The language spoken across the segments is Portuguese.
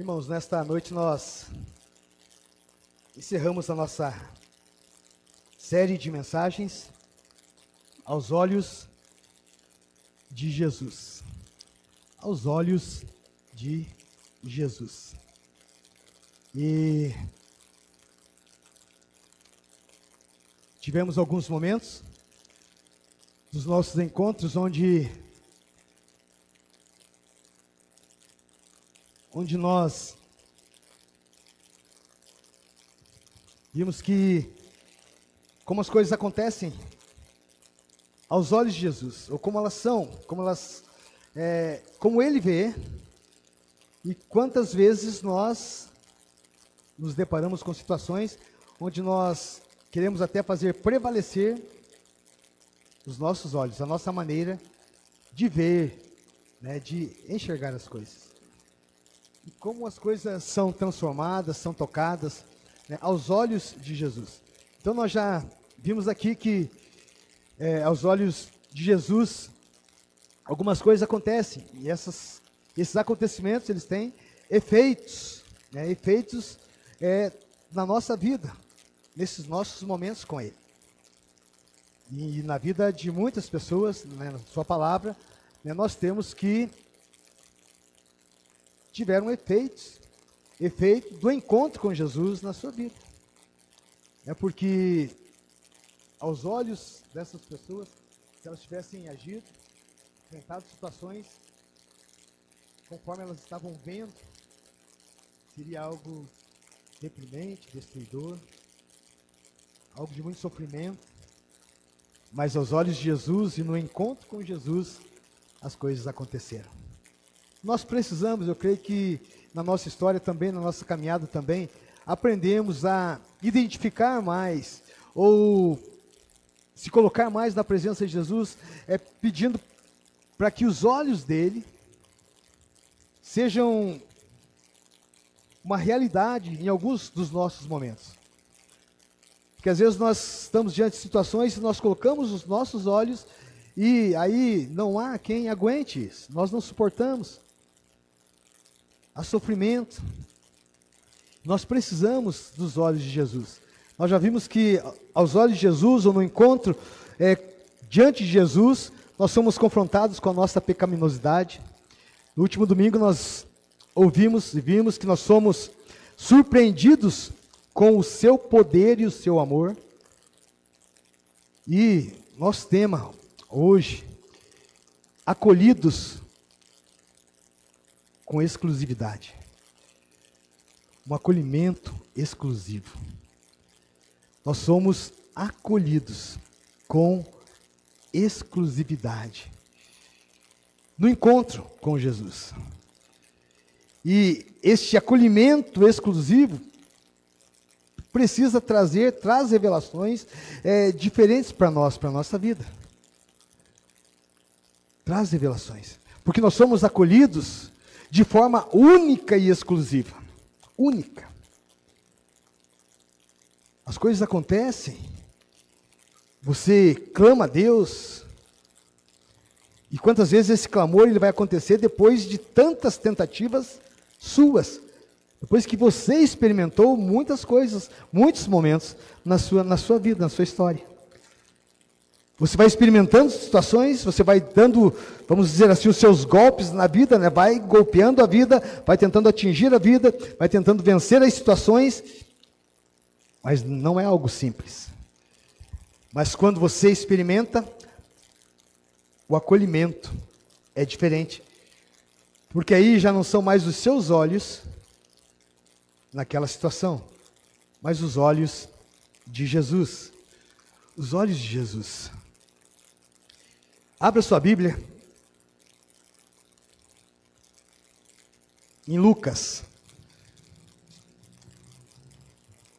Irmãos, nesta noite nós encerramos a nossa série de mensagens aos olhos de Jesus. Aos olhos de Jesus. E tivemos alguns momentos dos nossos encontros onde nós vimos que como as coisas acontecem aos olhos de Jesus, ou como elas são, como Ele vê, e quantas vezes nós nos deparamos com situações onde nós queremos até fazer prevalecer os nossos olhos, a nossa maneira de ver, de enxergar as coisas. E como as coisas são transformadas, são tocadas, aos olhos de Jesus. Então nós já vimos aqui que aos olhos de Jesus algumas coisas acontecem, e esses acontecimentos eles têm efeitos, na nossa vida, nesses nossos momentos com Ele. E na vida de muitas pessoas, na sua palavra, nós temos que tiveram efeito do encontro com Jesus na sua vida. É porque aos olhos dessas pessoas, se elas tivessem agido, enfrentado situações conforme elas estavam vendo, seria algo deprimente, destruidor, algo de muito sofrimento. Mas aos olhos de Jesus e no encontro com Jesus, as coisas aconteceram. Nós precisamos, eu creio que na nossa história também, na nossa caminhada também, aprendemos a identificar mais, ou se colocar mais na presença de Jesus, pedindo para que os olhos dele sejam uma realidade em alguns dos nossos momentos. Porque às vezes nós estamos diante de situações e nós colocamos os nossos olhos e aí não há quem aguente isso, nós não suportamos. Há sofrimento. Nós precisamos dos olhos de Jesus. Nós já vimos que aos olhos de Jesus, ou no encontro diante de Jesus, nós somos confrontados com a nossa pecaminosidade. No último domingo nós ouvimos e vimos que nós somos surpreendidos com o seu poder e o seu amor. E nosso tema hoje, acolhidos com exclusividade. Um acolhimento exclusivo. Nós somos acolhidos com exclusividade no encontro com Jesus. E este acolhimento exclusivo traz revelações diferentes para nós, para a nossa vida. Traz revelações. Porque nós somos acolhidos de forma única e exclusiva. Única. As coisas acontecem, você clama a Deus, e quantas vezes esse clamor ele vai acontecer depois de tantas tentativas suas, depois que você experimentou muitas coisas, muitos momentos na sua vida, na sua história. Você vai experimentando situações, você vai dando, vamos dizer assim, os seus golpes na vida, vai golpeando a vida, vai tentando atingir a vida, vai tentando vencer as situações, mas não é algo simples. Mas quando você experimenta, o acolhimento é diferente, porque aí já não são mais os seus olhos naquela situação, mas os olhos de Jesus. Os olhos de Jesus. Abra sua Bíblia em Lucas.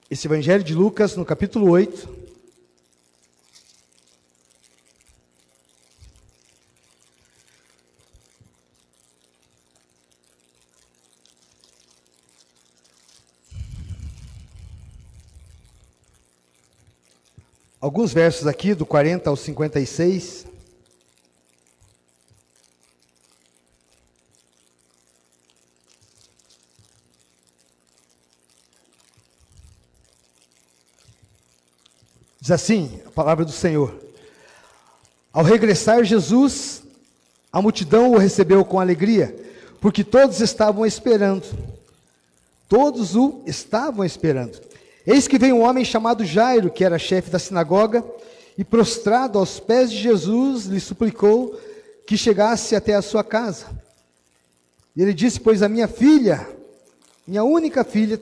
Esse Evangelho de Lucas, no capítulo 8. Alguns versos aqui, do 40 ao 56. Diz assim a palavra do Senhor: ao regressar Jesus, a multidão o recebeu com alegria, porque todos estavam esperando. Todos o estavam esperando. Eis que veio um homem chamado Jairo, que era chefe da sinagoga, e prostrado aos pés de Jesus, lhe suplicou que chegasse até a sua casa. E ele disse: pois a minha filha, minha única filha,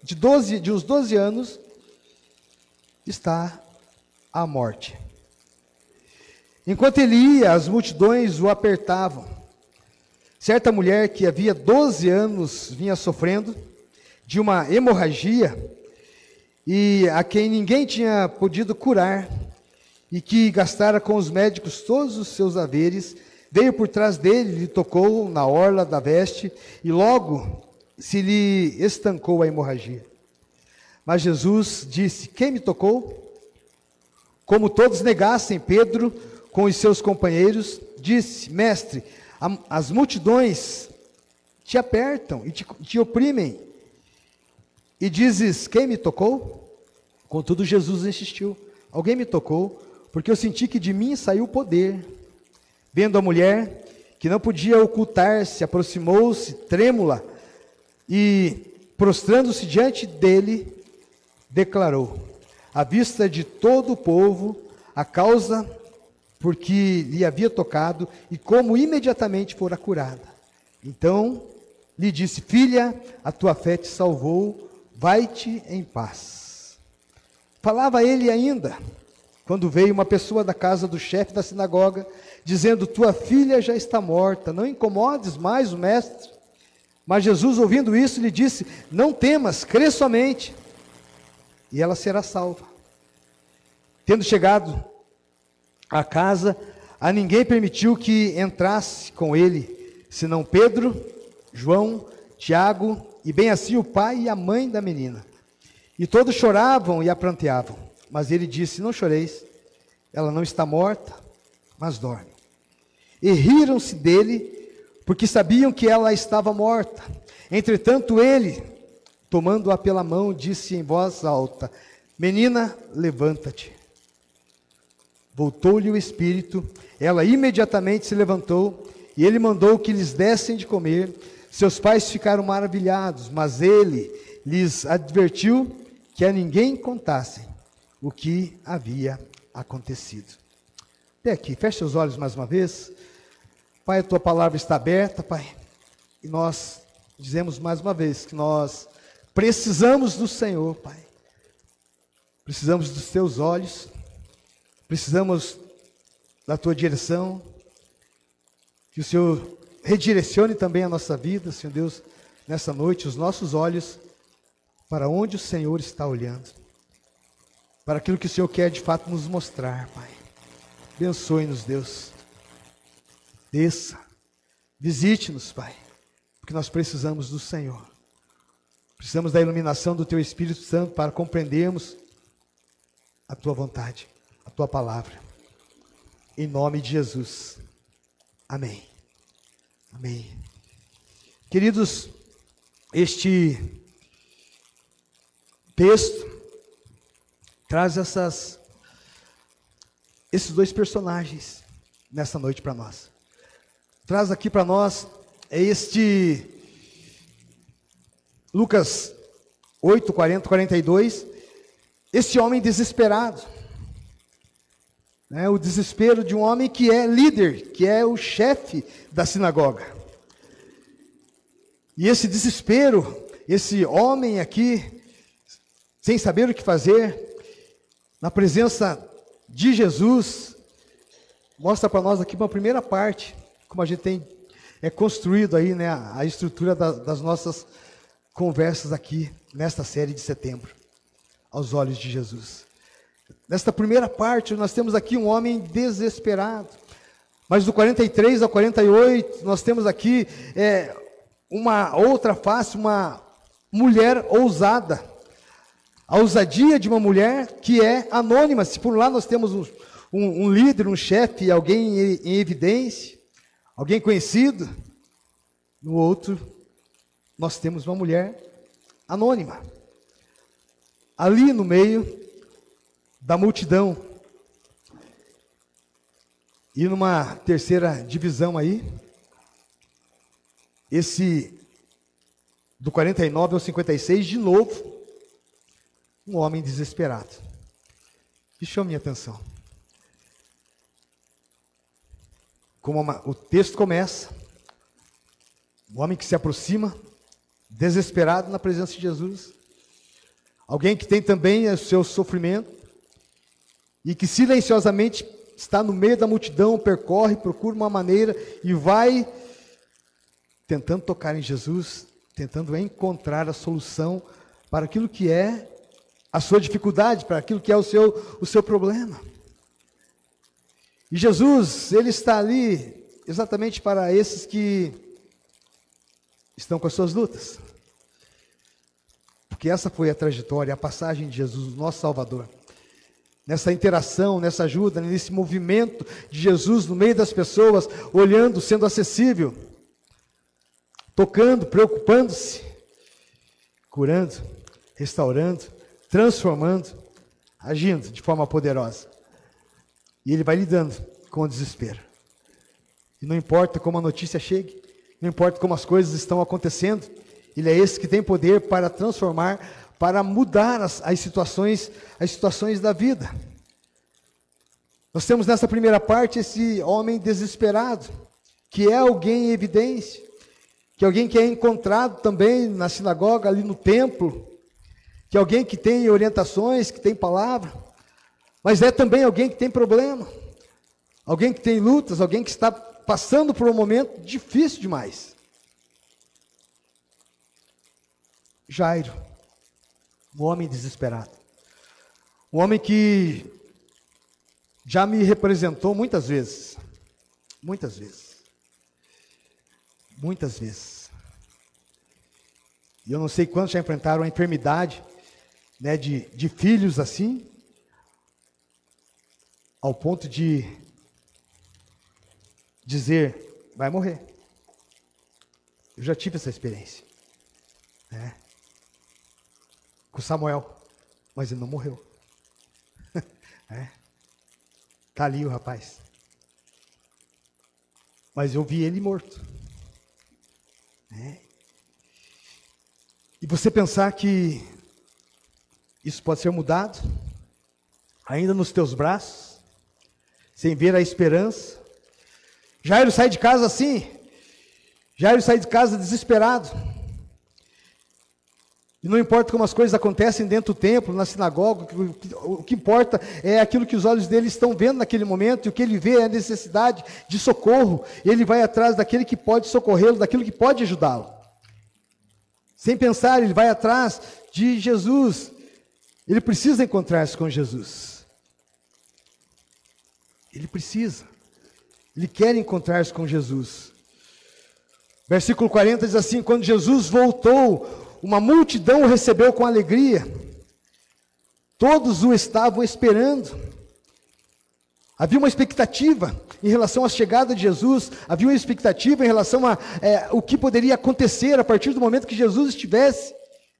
de uns 12 anos, está à morte. Enquanto ele ia, as multidões o apertavam. Certa mulher que havia 12 anos vinha sofrendo de uma hemorragia, e a quem ninguém tinha podido curar, e que gastara com os médicos todos os seus haveres, veio por trás dele, lhe tocou na orla da veste, e logo se lhe estancou a hemorragia. Mas Jesus disse: quem me tocou? Como todos negassem, Pedro, com os seus companheiros, disse: mestre, as multidões te apertam e te oprimem, e dizes: quem me tocou? Contudo, Jesus insistiu: alguém me tocou, porque eu senti que de mim saiu o poder. Vendo a mulher, que não podia ocultar-se, aproximou-se, trêmula, e, prostrando-se diante dele, declarou, à vista de todo o povo, a causa por que lhe havia tocado, e como imediatamente fora curada. Então, lhe disse: filha, a tua fé te salvou, vai-te em paz. Falava ele ainda, quando veio uma pessoa da casa do chefe da sinagoga, dizendo: tua filha já está morta, não incomodes mais o mestre. Mas Jesus, ouvindo isso, lhe disse: não temas, crê somente, e ela será salva. Tendo chegado à casa, a ninguém permitiu que entrasse com ele, senão Pedro, João, Tiago, e bem assim o pai e a mãe da menina. E todos choravam e a pranteavam. Mas ele disse: não choreis, ela não está morta, mas dorme. E riram-se dele, porque sabiam que ela estava morta. Entretanto ele, tomando-a pela mão, disse em voz alta: menina, levanta-te. Voltou-lhe o espírito, ela imediatamente se levantou, e ele mandou que lhes dessem de comer. Seus pais ficaram maravilhados, mas ele lhes advertiu que a ninguém contassem o que havia acontecido. Até aqui, feche seus olhos mais uma vez. Pai, a tua palavra está aberta, Pai, e nós dizemos mais uma vez que nós precisamos do Senhor, Pai. Precisamos dos teus olhos, precisamos da tua direção, que o Senhor redirecione também a nossa vida, Senhor Deus, nessa noite, os nossos olhos para onde o Senhor está olhando, para aquilo que o Senhor quer de fato nos mostrar, Pai. Abençoe-nos, Deus. Desça, visite-nos, Pai, porque nós precisamos do Senhor. Precisamos da iluminação do Teu Espírito Santo para compreendermos a Tua vontade, a Tua palavra. Em nome de Jesus. Amém. Amém. Queridos, este texto traz esses dois personagens nessa noite para nós. Traz aqui para nós este Lucas 8, 40, 42, esse homem desesperado, né, o desespero de um homem que é líder, que é o chefe da sinagoga. E esse desespero, esse homem aqui, sem saber o que fazer, na presença de Jesus, mostra para nós aqui uma primeira parte, como a gente tem construído aí, né, a estrutura das nossas conversas aqui, nesta série de setembro, aos olhos de Jesus. Nesta primeira parte, nós temos aqui um homem desesperado, mas do 43 ao 48, nós temos aqui uma outra face, uma mulher ousada, a ousadia de uma mulher que é anônima. Se por um lado nós temos um líder, um chefe, alguém em evidência, alguém conhecido, no outro nós temos uma mulher anônima. Ali no meio da multidão. E numa terceira divisão aí, esse do 49 ao 56, de novo, um homem desesperado. E chama minha atenção. Como o texto começa, um homem que se aproxima, desesperado na presença de Jesus, alguém que tem também o seu sofrimento, e que silenciosamente está no meio da multidão, percorre, procura uma maneira, e vai tentando tocar em Jesus, tentando encontrar a solução para aquilo que é a sua dificuldade, para aquilo que é o seu problema. E Jesus, ele está ali exatamente para esses que estão com as suas lutas. Porque essa foi a trajetória, a passagem de Jesus, nosso Salvador. Nessa interação, nessa ajuda, nesse movimento de Jesus no meio das pessoas, olhando, sendo acessível, tocando, preocupando-se, curando, restaurando, transformando, agindo de forma poderosa. E ele vai lidando com o desespero. E não importa como a notícia chegue, não importa como as coisas estão acontecendo, ele é esse que tem poder para transformar, para mudar as situações da vida. Nós temos nessa primeira parte esse homem desesperado, que é alguém em evidência, que é alguém que é encontrado também na sinagoga, ali no templo, que é alguém que tem orientações, que tem palavra, mas é também alguém que tem problema, alguém que tem lutas, alguém que está passando por um momento difícil demais. Jairo, um homem desesperado, um homem que já me representou muitas vezes, e eu não sei quantos já enfrentaram a enfermidade, né, de filhos assim, ao ponto de dizer, vai morrer. Eu já tive essa experiência, né, com Samuel, mas ele não morreu. Tá ali o rapaz, mas eu vi ele morto. E você pensar que isso pode ser mudado, ainda nos teus braços, sem ver a esperança. Jairo sai de casa assim, Jairo sai de casa desesperado. E não importa como as coisas acontecem dentro do templo, na sinagoga, o que importa é aquilo que os olhos dele estão vendo naquele momento, e o que ele vê é a necessidade de socorro, e ele vai atrás daquele que pode socorrê-lo, daquilo que pode ajudá-lo. Sem pensar, ele vai atrás de Jesus, ele precisa encontrar-se com Jesus. Ele quer encontrar-se com Jesus. Versículo 40 diz assim, quando Jesus voltou, uma multidão o recebeu com alegria, todos o estavam esperando. Havia uma expectativa em relação à chegada de Jesus, havia uma expectativa em relação a o que poderia acontecer a partir do momento que Jesus estivesse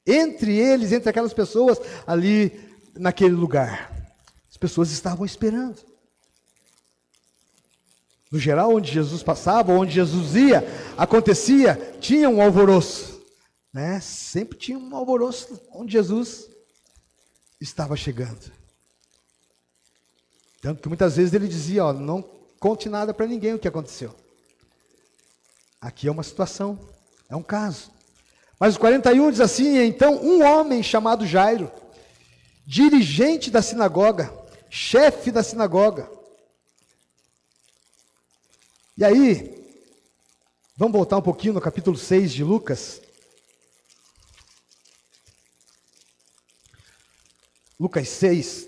entre eles, entre aquelas pessoas ali naquele lugar. As pessoas estavam esperando. No geral, onde Jesus passava, onde Jesus ia, acontecia, tinha um alvoroço. Né? Sempre tinha um alvoroço onde Jesus estava chegando. Tanto que muitas vezes ele dizia, não conte nada para ninguém o que aconteceu. Aqui é uma situação, é um caso. Mas o 41 diz assim, então um homem chamado Jairo, dirigente da sinagoga, chefe da sinagoga. E aí, vamos voltar um pouquinho no capítulo 6 de Lucas. Lucas 6,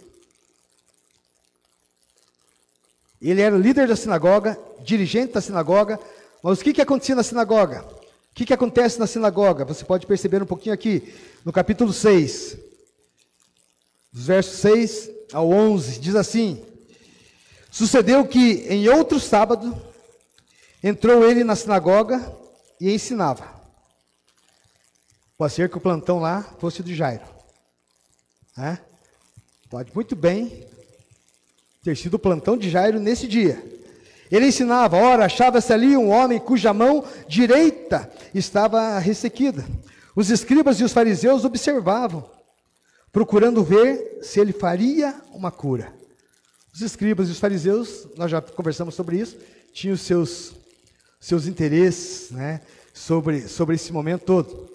ele era o líder da sinagoga, dirigente da sinagoga, mas o que acontecia na sinagoga? O que acontece na sinagoga? Você pode perceber um pouquinho aqui, no capítulo 6, dos versos 6 ao 11, diz assim, sucedeu que em outro sábado, entrou ele na sinagoga e ensinava. Pode ser que o plantão lá fosse de Jairo, né? Pode muito bem ter sido o plantão de Jairo nesse dia. Ele ensinava, ora, achava-se ali um homem cuja mão direita estava ressequida. Os escribas e os fariseus observavam, procurando ver se ele faria uma cura. Os escribas e os fariseus, nós já conversamos sobre isso, tinham os seus interesses, né, sobre esse momento todo,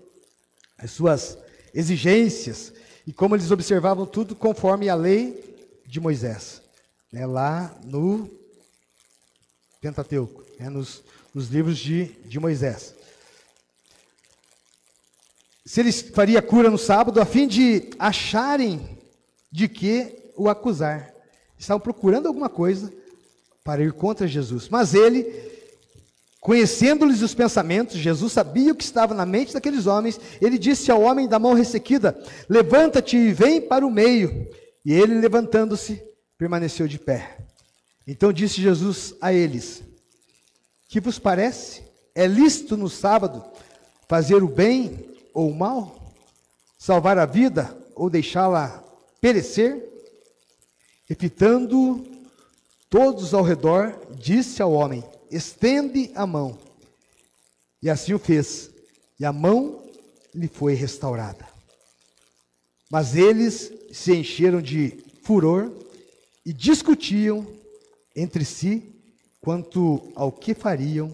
as suas exigências, e como eles observavam tudo conforme a lei de Moisés, né, lá no Pentateuco, né, nos livros de Moisés. Se ele faria cura no sábado, a fim de acharem de que o acusar. Estavam procurando alguma coisa para ir contra Jesus. Mas ele, conhecendo-lhes os pensamentos, Jesus sabia o que estava na mente daqueles homens. Ele disse ao homem da mão ressequida, levanta-te e vem para o meio. E ele, levantando-se, permaneceu de pé. Então disse Jesus a eles, que vos parece? É lícito no sábado fazer o bem ou o mal? Salvar a vida ou deixá-la perecer? E fitando todos ao redor, disse ao homem, estende a mão. E assim o fez, e a mão lhe foi restaurada. Mas eles se encheram de furor e discutiam entre si quanto ao que fariam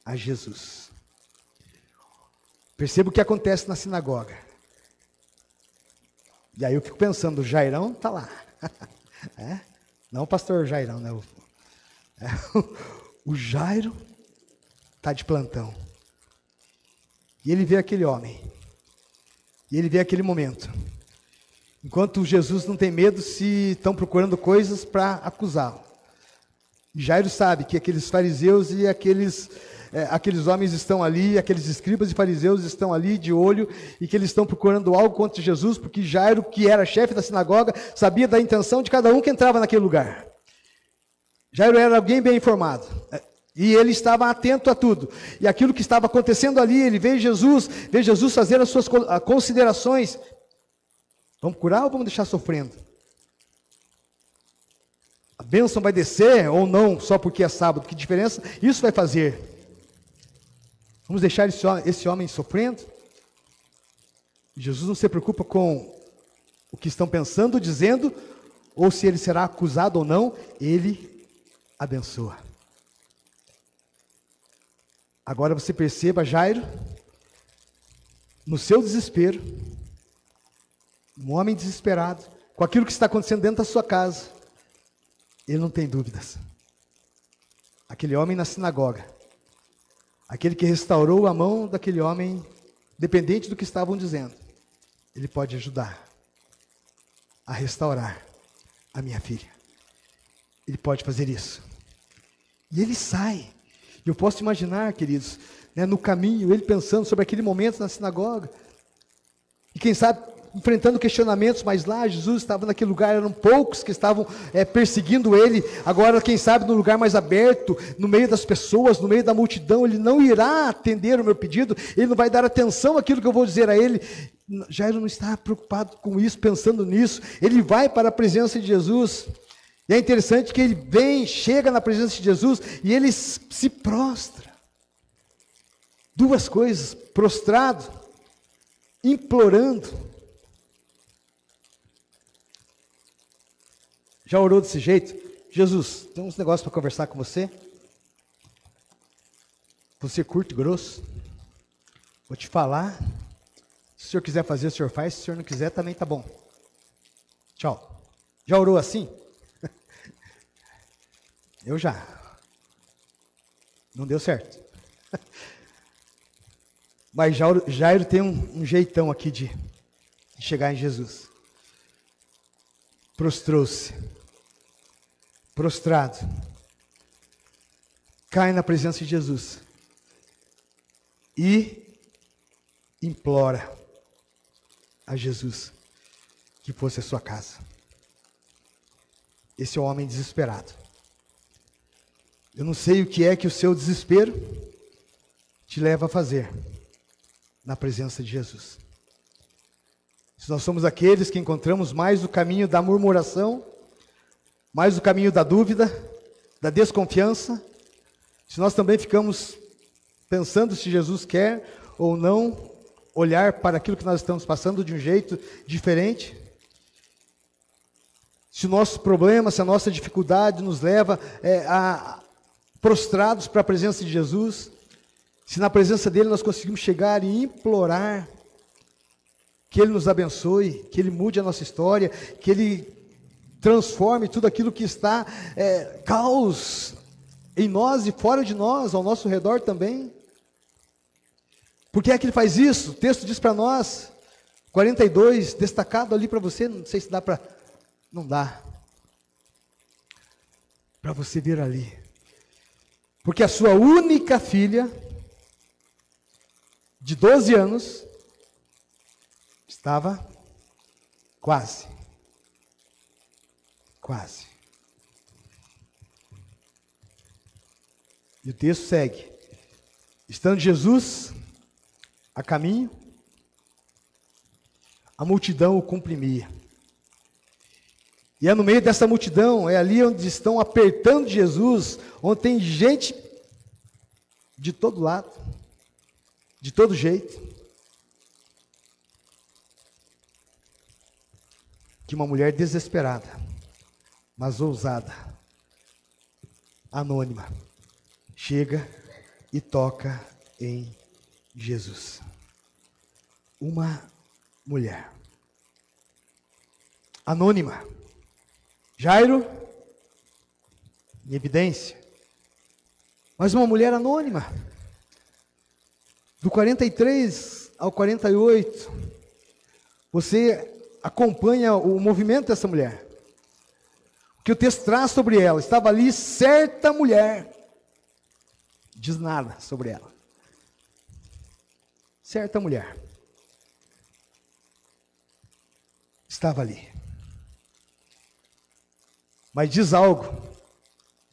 a Jesus. Perceba o que acontece na sinagoga. E aí eu fico pensando, o Jairão está lá. É? Não o pastor Jairão, né? O Jairo está de plantão. E ele vê aquele homem. E ele vê aquele momento. Enquanto Jesus não tem medo se estão procurando coisas para acusá-lo. Jairo sabe que aqueles fariseus e aqueles homens estão ali, aqueles escribas e fariseus estão ali de olho, e que eles estão procurando algo contra Jesus, porque Jairo, que era chefe da sinagoga, sabia da intenção de cada um que entrava naquele lugar. Jairo era alguém bem informado, e ele estava atento a tudo, e aquilo que estava acontecendo ali, ele vê Jesus fazer as suas considerações. Vamos curar ou vamos deixar sofrendo? A bênção vai descer ou não, só porque é sábado? Que diferença isso vai fazer? Vamos deixar esse homem sofrendo? Jesus não se preocupa com o que estão pensando, dizendo, ou se ele será acusado ou não, ele abençoa. Agora você perceba Jairo, no seu desespero, um homem desesperado, com aquilo que está acontecendo dentro da sua casa, ele não tem dúvidas. Aquele homem na sinagoga, aquele que restaurou a mão daquele homem, dependente do que estavam dizendo, ele pode ajudar a restaurar a minha filha. Ele pode fazer isso. E ele sai. Eu posso imaginar, queridos, né, no caminho, ele pensando sobre aquele momento na sinagoga. E quem sabe enfrentando questionamentos, mas lá Jesus estava naquele lugar, eram poucos que estavam perseguindo ele, agora quem sabe no lugar mais aberto, no meio das pessoas, no meio da multidão, ele não irá atender o meu pedido, ele não vai dar atenção àquilo que eu vou dizer a ele. Jairo não está preocupado com isso, pensando nisso, ele vai para a presença de Jesus, e é interessante que ele vem, chega na presença de Jesus, e ele se prostra. Duas coisas, prostrado, implorando. Já orou desse jeito? Jesus, tem uns negócios para conversar com você. Você curto e grosso. Vou te falar. Se o senhor quiser fazer, o senhor faz. Se o senhor não quiser, também tá bom. Tchau. Já orou assim? Eu já. Não deu certo. Mas Jairo tem um jeitão aqui de chegar em Jesus. Prostrou-se. Prostrado, cai na presença de Jesus e implora a Jesus que fosse a sua casa. Esse é o homem desesperado. Eu não sei o que é que o seu desespero te leva a fazer na presença de Jesus. se nós somos aqueles que encontramos mais o caminho da murmuração, mais o caminho da dúvida, da desconfiança, se nós também ficamos pensando se Jesus quer ou não olhar para aquilo que nós estamos passando de um jeito diferente, se o nosso problema, se a nossa dificuldade nos leva a prostrados para a presença de Jesus, se na presença dele nós conseguimos chegar e implorar que ele nos abençoe, que ele mude a nossa história, que ele transforme tudo aquilo que está caos em nós e fora de nós, ao nosso redor também. Por que é que ele faz isso? O texto diz para nós, 42, destacado ali para você, não sei se dá para... Não dá. Para você ver ali. Porque a sua única filha, de 12 anos, estava quase. E o texto segue. Estando Jesus a caminho, a multidão o comprimia. E é no meio dessa multidão, é ali onde estão apertando Jesus, onde tem gente de todo lado, de todo jeito, que uma mulher desesperada, mas ousada, anônima, chega e toca em Jesus. Uma mulher anônima. Jairo, em evidência, mas uma mulher anônima. Do 43 ao 48, você acompanha o movimento dessa mulher. O que o texto traz sobre ela? Estava ali certa mulher. Diz nada sobre ela. Certa mulher. Estava ali. Mas diz algo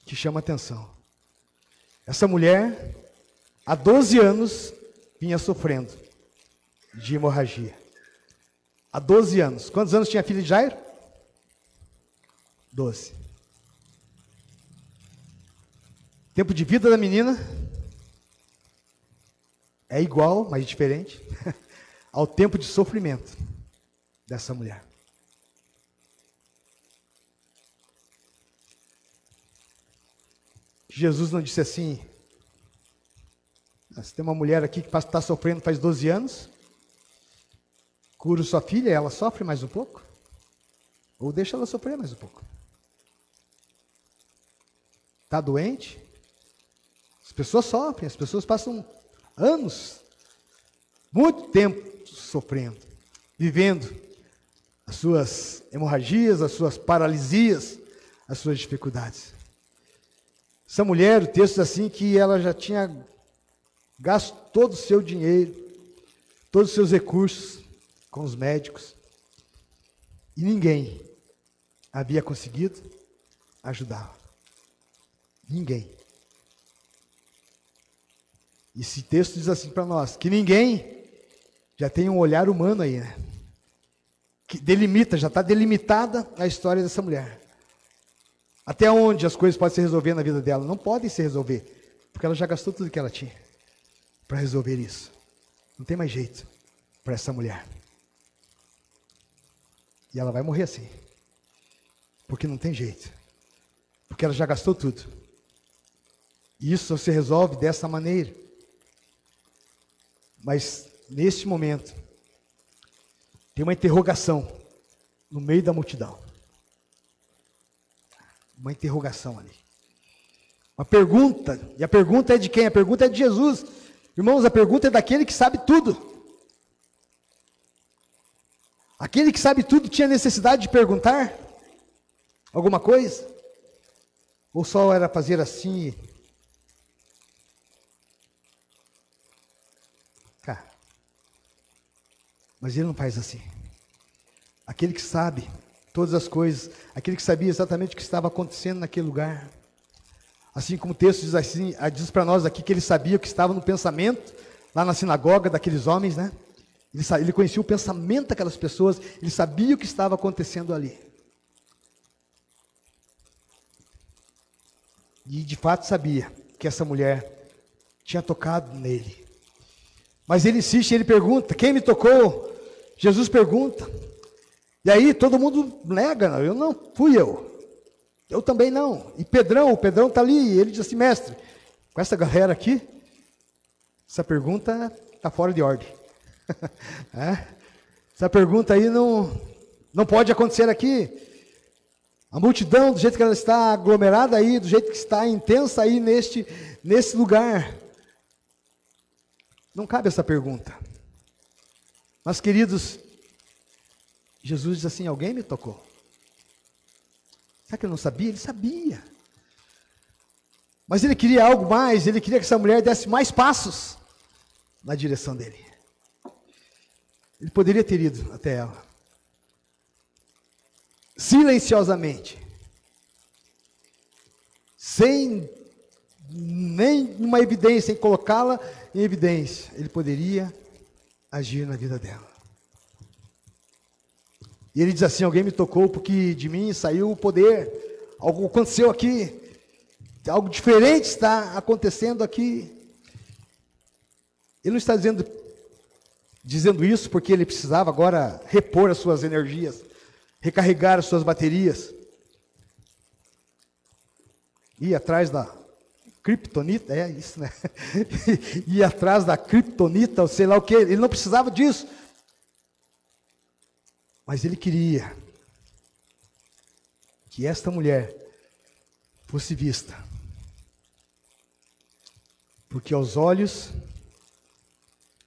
que chama atenção. Essa mulher, há 12 anos, vinha sofrendo de hemorragia. Há 12 anos. Quantos anos tinha a filha de Jairo? 12. Tempo de vida da menina é igual, mas diferente, ao tempo de sofrimento dessa mulher. Jesus não disse assim: se tem uma mulher aqui que está sofrendo faz 12 anos, cura sua filha, ela sofre mais um pouco? Ou deixa ela sofrer mais um pouco? Está doente? As pessoas sofrem, as pessoas passam anos, muito tempo sofrendo, vivendo as suas hemorragias, as suas paralisias, as suas dificuldades. Essa mulher, o texto diz assim, que ela já tinha gasto todo o seu dinheiro, todos os seus recursos com os médicos, e ninguém havia conseguido ajudá-la. Ninguém. E esse texto diz assim para nós, que ninguém já tem um olhar humano aí, né? Que delimita, já está delimitada a história dessa mulher. Até onde as coisas podem se resolver na vida dela? Não podem se resolver, porque ela já gastou tudo que ela tinha para resolver isso. Não tem mais jeito para essa mulher. E ela vai morrer assim, porque não tem jeito, porque ela já gastou tudo. E isso só se resolve dessa maneira. Mas neste momento tem uma interrogação no meio da multidão. Uma interrogação ali. Uma pergunta. E a pergunta é de quem? A pergunta é de Jesus. Irmãos, a pergunta é daquele que sabe tudo. Aquele que sabe tudo tinha necessidade de perguntar alguma coisa? Ou só era fazer assim? Cara, mas ele não faz assim. Aquele que sabe todas as coisas, aquele que sabia exatamente o que estava acontecendo naquele lugar. Assim como o texto diz assim, diz para nós aqui que ele sabia o que estava no pensamento, lá na sinagoga daqueles homens, né? Ele conhecia o pensamento daquelas pessoas, ele sabia o que estava acontecendo ali. E de fato sabia que essa mulher tinha tocado nele. Mas ele insiste, ele pergunta, quem me tocou? Jesus pergunta. E aí todo mundo nega, eu não, fui eu. Eu também não. E o Pedrão está ali, e ele diz assim, mestre, com essa galera aqui, essa pergunta está fora de ordem. Essa pergunta aí não pode acontecer aqui. A multidão, do jeito que ela está aglomerada aí, do jeito que está intensa aí nesse lugar, não cabe essa pergunta. Mas, queridos, Jesus diz assim, alguém me tocou. Será que ele não sabia? Ele sabia. Mas ele queria algo mais, ele queria que essa mulher desse mais passos na direção dele. Ele poderia ter ido até ela. Silenciosamente. Sem nenhuma evidência, sem colocá-la em evidência. Ele poderia agir na vida dela. E ele diz assim, alguém me tocou porque de mim saiu o poder. Algo aconteceu aqui. Algo diferente está acontecendo aqui. Ele não está dizendo isso porque ele precisava agora repor as suas energias, recarregar as suas baterias, ir atrás da criptonita, é isso, né? Ir atrás da criptonita, ou sei lá o que, ele não precisava disso. Mas ele queria que esta mulher fosse vista. Porque aos olhos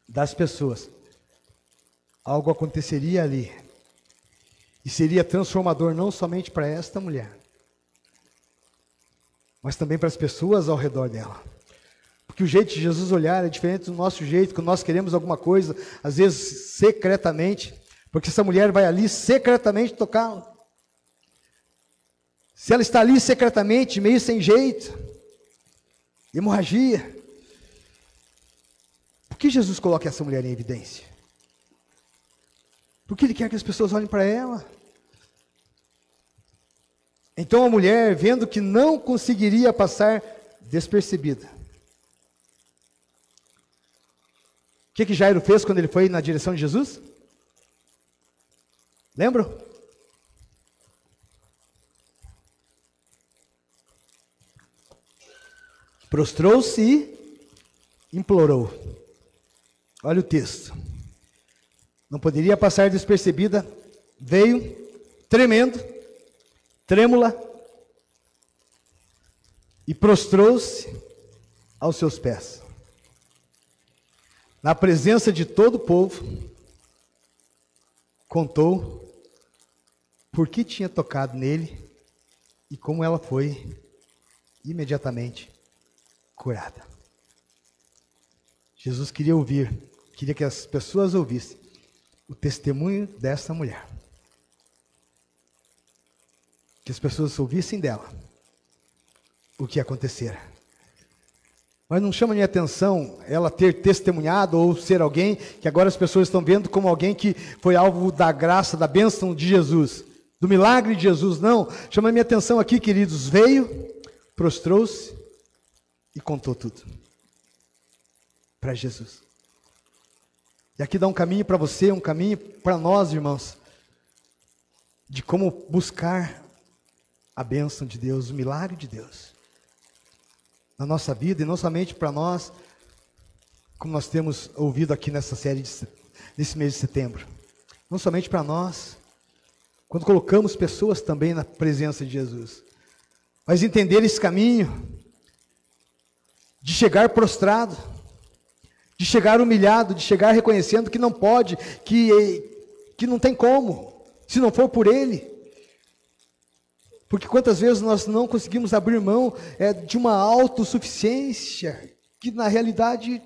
das pessoas, algo aconteceria ali. E seria transformador não somente para esta mulher, mas também para as pessoas ao redor dela. Porque o jeito de Jesus olhar é diferente do nosso jeito, quando nós queremos alguma coisa, às vezes secretamente, porque essa mulher vai ali secretamente tocar. Se ela está ali secretamente, meio sem jeito, hemorragia, por que Jesus coloca essa mulher em evidência? Porque Ele quer que as pessoas olhem para ela. Então a mulher, vendo que não conseguiria passar despercebida. O que Jairo fez quando ele foi na direção de Jesus? Lembram? Prostrou-se e implorou. Olha o texto. Não poderia passar despercebida, veio tremendo, trêmula, e prostrou-se aos seus pés. Na presença de todo o povo, contou por que tinha tocado nele e como ela foi imediatamente curada. Jesus queria que as pessoas ouvissem o testemunho dessa mulher. Que as pessoas ouvissem dela o que acontecera. Mas não chama minha atenção ela ter testemunhado ou ser alguém que agora as pessoas estão vendo como alguém que foi alvo da graça, da bênção de Jesus, do milagre de Jesus. Não, chama minha atenção aqui, queridos, veio, prostrou-se e contou tudo para Jesus. E aqui dá um caminho para você, um caminho para nós, irmãos, de como buscar a bênção de Deus, o milagre de Deus na nossa vida, e não somente para nós, como nós temos ouvido aqui nessa série, nesse mês de setembro. Não somente para nós, quando colocamos pessoas também na presença de Jesus. Mas entender esse caminho de chegar prostrado, de chegar humilhado, de chegar reconhecendo que não pode, que não tem como, se não for por Ele. Porque quantas vezes nós não conseguimos abrir mão de uma autossuficiência que na realidade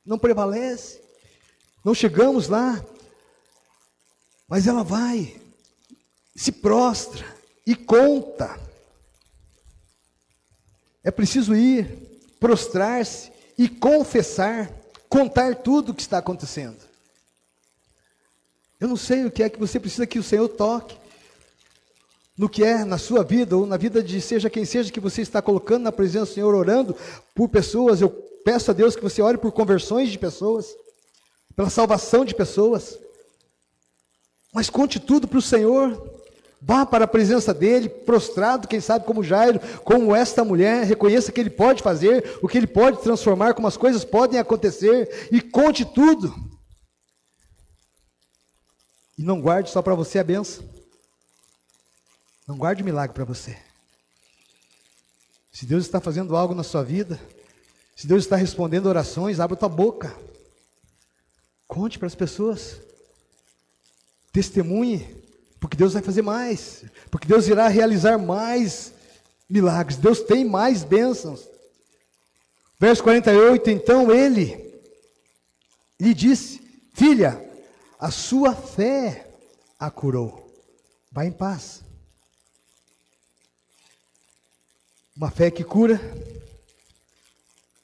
não prevalece. Não chegamos lá, mas ela vai, se prostra e conta. É preciso ir, prostrar-se e confessar, contar tudo o que está acontecendo. Eu não sei o que é que você precisa que o Senhor toque, no que é na sua vida, ou na vida de seja quem seja que você está colocando na presença do Senhor, orando por pessoas. Eu peço a Deus que você ore por conversões de pessoas, pela salvação de pessoas, mas conte tudo para o Senhor. Vá para a presença dEle, prostrado, quem sabe como Jairo, como esta mulher, reconheça que Ele pode fazer, o que Ele pode transformar, como as coisas podem acontecer, e conte tudo. E não guarde só para você a bênção. Não guarde o milagre para você. Se Deus está fazendo algo na sua vida, se Deus está respondendo orações, abra tua boca. Conte para as pessoas. Testemunhe. Porque Deus vai fazer mais, porque Deus irá realizar mais milagres, Deus tem mais bênçãos. Verso 48, então ele lhe disse: filha, a sua fé a curou, vá em paz. Uma fé que cura,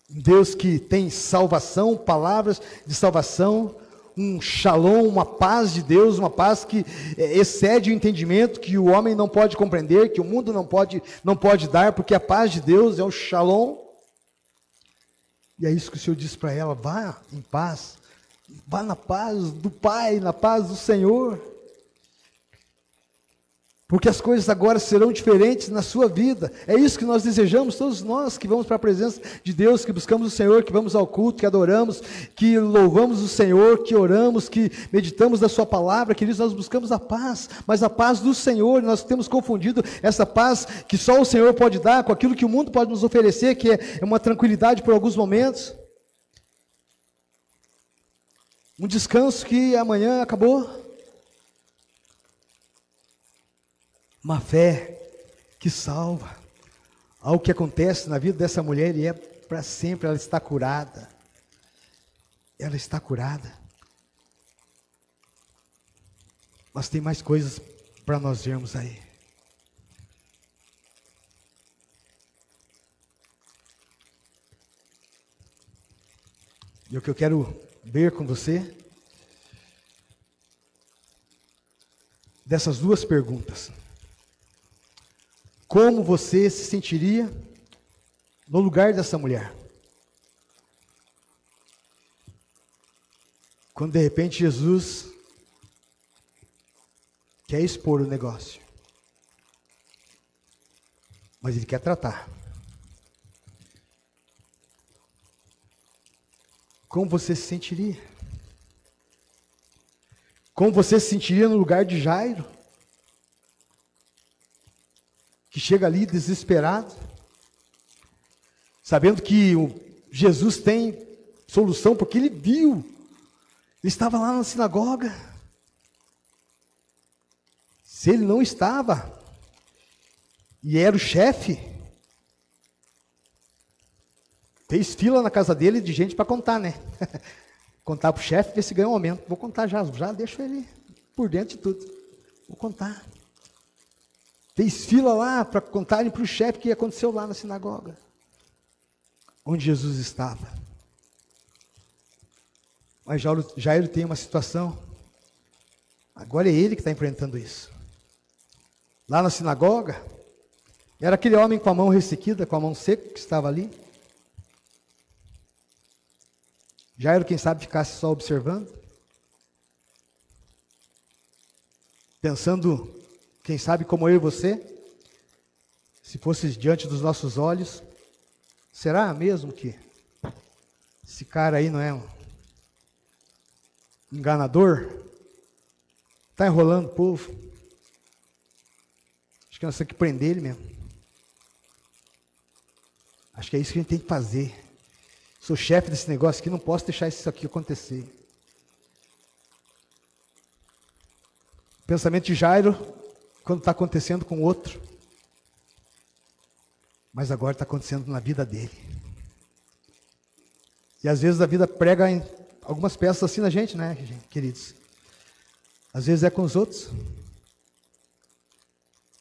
um Deus que tem salvação, palavras de salvação, um shalom, uma paz de Deus, uma paz que excede o entendimento, que o homem não pode compreender, que o mundo não pode dar, porque a paz de Deus é o shalom. E é isso que o Senhor disse para ela: vá em paz, vá na paz do Pai, na paz do Senhor, porque as coisas agora serão diferentes na sua vida. É isso que nós desejamos, todos nós que vamos para a presença de Deus, que buscamos o Senhor, que vamos ao culto, que adoramos, que louvamos o Senhor, que oramos, que meditamos da sua palavra. Queridos, nós buscamos a paz, mas a paz do Senhor. Nós temos confundido essa paz que só o Senhor pode dar com aquilo que o mundo pode nos oferecer, que é uma tranquilidade por alguns momentos, um descanso que amanhã acabou. Uma fé que salva. Algo que acontece na vida dessa mulher e é para sempre. Ela está curada. Ela está curada. Mas tem mais coisas para nós vermos aí. E o que eu quero ver com você, dessas duas perguntas: como você se sentiria no lugar dessa mulher? Quando de repente Jesus quer expor o negócio, mas Ele quer tratar. Como você se sentiria? Como você se sentiria no lugar de Jairo, que chega ali desesperado, sabendo que Jesus tem solução, porque ele viu, ele estava lá na sinagoga. Se ele não estava, e era o chefe, fez fila na casa dele de gente para contar, né? Contar para o chefe, ver se ganha um aumento. Vou contar já deixo ele por dentro de tudo. Vou contar. Fez fila lá para contarem para o chefe o que aconteceu lá na sinagoga, onde Jesus estava. Mas Jairo tem uma situação, agora é ele que está enfrentando isso. Lá na sinagoga, era aquele homem com a mão ressequida, com a mão seca, que estava ali. Jairo, quem sabe, ficasse só observando, pensando, quem sabe, como eu e você, se fosse diante dos nossos olhos, será mesmo que esse cara aí não é um enganador? Está enrolando o povo? Acho que nós temos que prender ele mesmo. Acho que é isso que a gente tem que fazer. Sou chefe desse negócio aqui, não posso deixar isso aqui acontecer. O pensamento de Jairo, quando está acontecendo com outro, mas agora está acontecendo na vida dele. E às vezes a vida prega em algumas peças assim na gente, né, queridos? Às vezes é com os outros.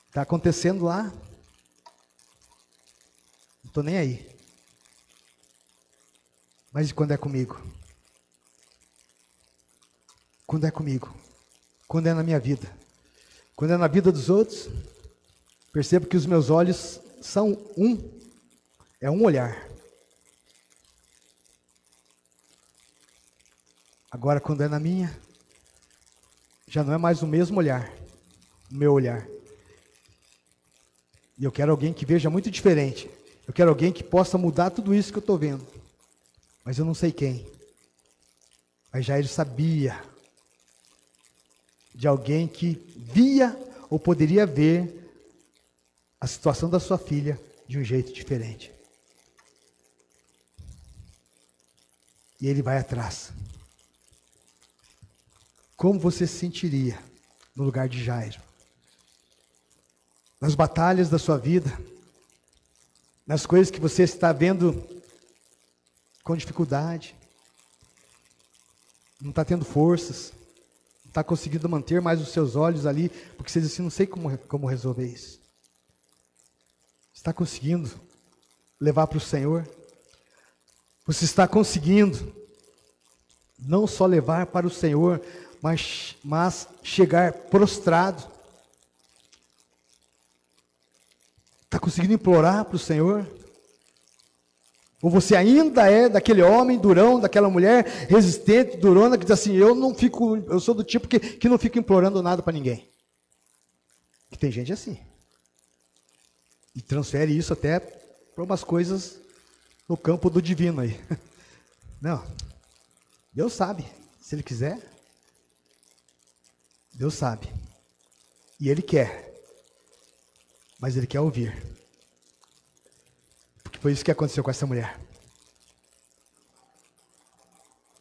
Está acontecendo lá. Não estou nem aí. Mas e quando é comigo? Quando é comigo? quando é na minha vida. Quando é na vida dos outros, percebo que os meus olhos são é um olhar. Agora, quando é na minha, já não é mais o mesmo olhar, o meu olhar. E eu quero alguém que veja muito diferente. Eu quero alguém que possa mudar tudo isso que eu estou vendo. Mas eu não sei quem. Mas Jairo sabia de alguém que via ou poderia ver a situação da sua filha de um jeito diferente. E ele vai atrás. Como você se sentiria no lugar de Jairo? Nas batalhas da sua vida, nas coisas que você está vendo com dificuldade, não está tendo forças, não está conseguindo manter mais os seus olhos ali, porque você diz assim, não sei como resolver isso. Está conseguindo levar para o Senhor? Você está conseguindo não só levar para o Senhor, mas chegar prostrado? Está conseguindo implorar para o Senhor? Ou você ainda é daquele homem durão, daquela mulher resistente, durona, que diz assim, eu sou do tipo que não fico implorando nada para ninguém. E tem gente assim. E transfere isso até para umas coisas no campo do divino aí. Não. Deus sabe. Se Ele quiser, Deus sabe. E Ele quer. Mas Ele quer ouvir. Porque foi isso que aconteceu com essa mulher.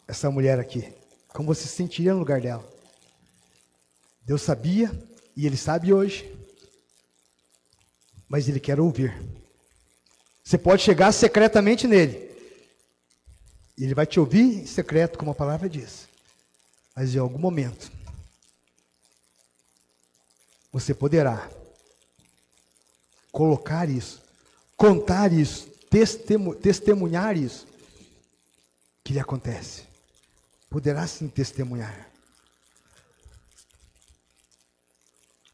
Essa mulher aqui. Como você se sentiria no lugar dela? Deus sabia, e Ele sabe hoje. Mas Ele quer ouvir. Você pode chegar secretamente nele. E Ele vai te ouvir em secreto, como a palavra diz. Mas em algum momento, você poderá colocar isso, contar isso, testemunhar isso, que lhe acontece. Poderá sim testemunhar.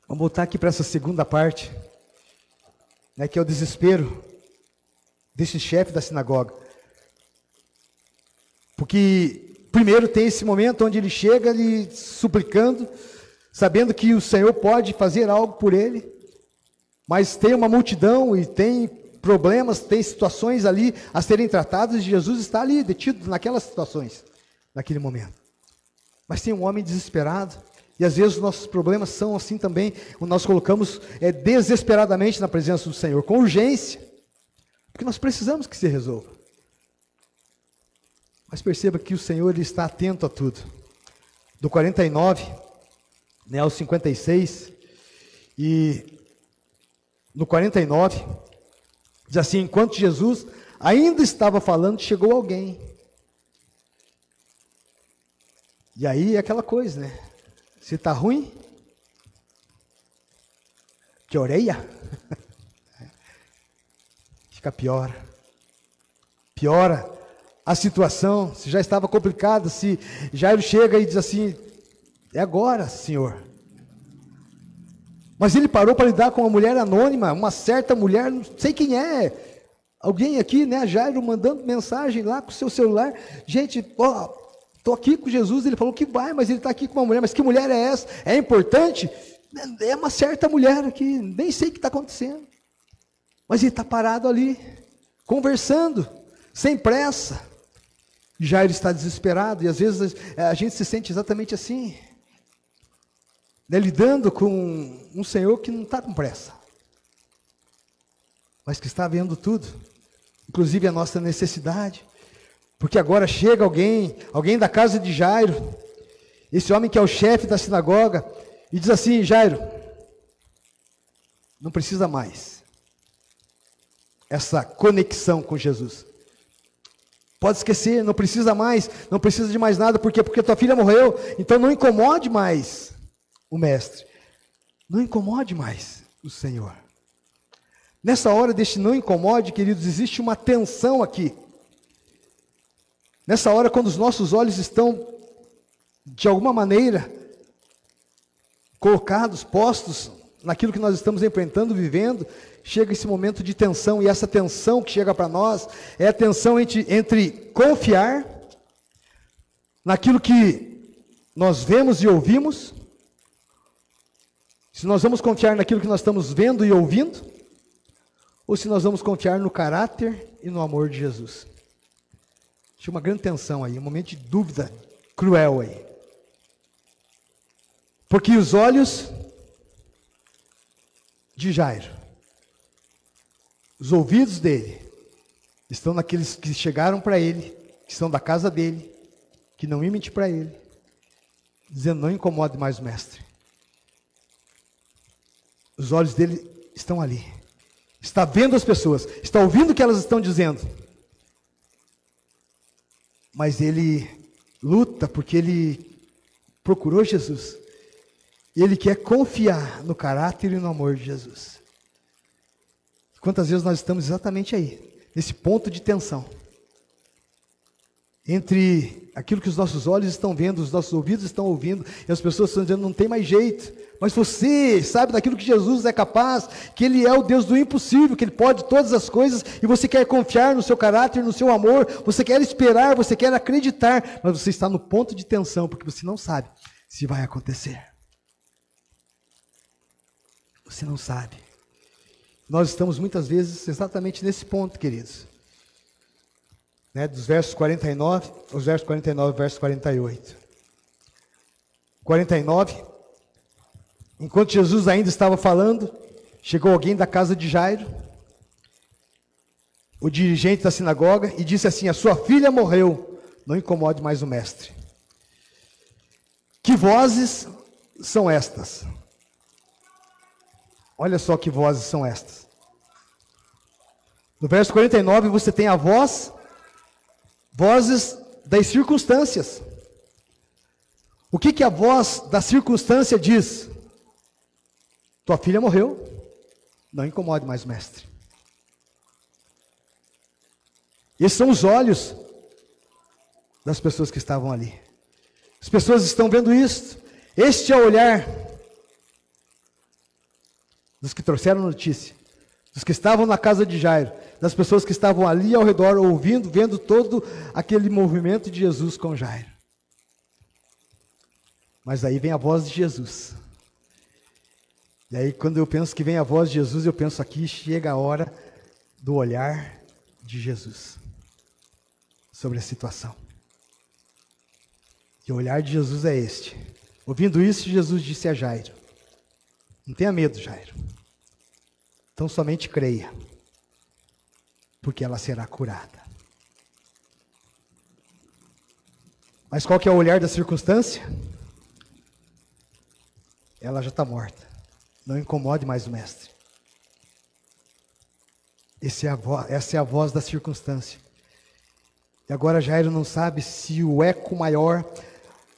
Vamos voltar aqui para essa segunda parte, né, que é o desespero desse chefe da sinagoga. Porque primeiro tem esse momento onde ele chega ali suplicando, sabendo que o Senhor pode fazer algo por ele, mas tem uma multidão e tem problemas, tem situações ali a serem tratadas, e Jesus está ali detido naquelas situações, naquele momento. Mas tem um homem desesperado, e às vezes os nossos problemas são assim também, nós colocamos desesperadamente na presença do Senhor, com urgência, porque nós precisamos que se resolva. Mas perceba que o Senhor ele está atento a tudo. Do 49, né, ao 56, e no 49, diz assim, enquanto Jesus ainda estava falando, chegou alguém. E aí é aquela coisa, né? Se está ruim, que orelha, fica pior. Piora a situação, se já estava complicada, se Jairo chega e diz assim, é agora, Senhor. Mas ele parou para lidar com uma mulher anônima, uma certa mulher, não sei quem é, alguém aqui, né, Jairo mandando mensagem lá com o seu celular, gente, estou aqui com Jesus, ele falou que vai, mas ele está aqui com uma mulher, mas que mulher é essa? É importante? É uma certa mulher aqui, nem sei o que está acontecendo, mas ele está parado ali, conversando, sem pressa. Jairo está desesperado, e às vezes a gente se sente exatamente assim, né, lidando com um Senhor que não está com pressa, mas que está vendo tudo, inclusive a nossa necessidade, porque agora chega alguém da casa de Jairo, esse homem que é o chefe da sinagoga, e diz assim, Jairo, não precisa mais essa conexão com Jesus. Pode esquecer, não precisa mais, não precisa de mais nada, porque tua filha morreu, então não incomode mais o mestre, não incomode mais o Senhor. Nessa hora deste não incomode, queridos, existe uma tensão aqui. Nessa hora, quando os nossos olhos estão, de alguma maneira, colocados, postos naquilo que nós estamos enfrentando, vivendo, chega esse momento de tensão, e essa tensão que chega para nós é a tensão entre confiar naquilo que nós vemos e ouvimos, se nós vamos confiar naquilo que nós estamos vendo e ouvindo, ou se nós vamos confiar no caráter e no amor de Jesus. Tinha uma grande tensão aí, um momento de dúvida cruel aí. Porque os olhos de Jairo, os ouvidos dele, estão naqueles que chegaram para ele, que são da casa dele, que não iam mentir para ele, dizendo: não incomode mais o mestre. Os olhos dele estão ali, está vendo as pessoas, está ouvindo o que elas estão dizendo, mas ele luta porque ele procurou Jesus, e ele quer confiar no caráter e no amor de Jesus. Quantas vezes nós estamos exatamente aí, nesse ponto de tensão, entre aquilo que os nossos olhos estão vendo, os nossos ouvidos estão ouvindo, e as pessoas estão dizendo: não tem mais jeito, mas você sabe daquilo que Jesus é capaz, que Ele é o Deus do impossível, que Ele pode todas as coisas, e você quer confiar no seu caráter, no seu amor, você quer esperar, você quer acreditar, mas você está no ponto de tensão, porque você não sabe se vai acontecer. Você não sabe. Nós estamos muitas vezes exatamente nesse ponto, queridos. Dos versos 49, os versos 49 e verso 48. 49, enquanto Jesus ainda estava falando, chegou alguém da casa de Jairo, o dirigente da sinagoga, e disse assim: a sua filha morreu, não incomode mais o mestre. Que vozes são estas? Olha só que vozes são estas. No verso 49 você tem a vozes das circunstâncias. O que a voz da circunstância diz? Tua filha morreu, não incomode mais o mestre. Esses são os olhos das pessoas que estavam ali. As pessoas estão vendo isso. Este é o olhar dos que trouxeram notícia, dos que estavam na casa de Jairo, das pessoas que estavam ali ao redor, ouvindo, vendo todo aquele movimento de Jesus com Jairo. Mas aí vem a voz de Jesus. E aí, quando eu penso que vem a voz de Jesus, eu penso aqui, chega a hora do olhar de Jesus sobre a situação. E o olhar de Jesus é este. Ouvindo isso, Jesus disse a Jairo: não tenha medo, Jairo. Então somente creia, porque ela será curada. Mas qual que é o olhar da circunstância? Ela já está morta. Não incomode mais o mestre. Essa é a voz da circunstância. E agora Jairo não sabe se o eco maior,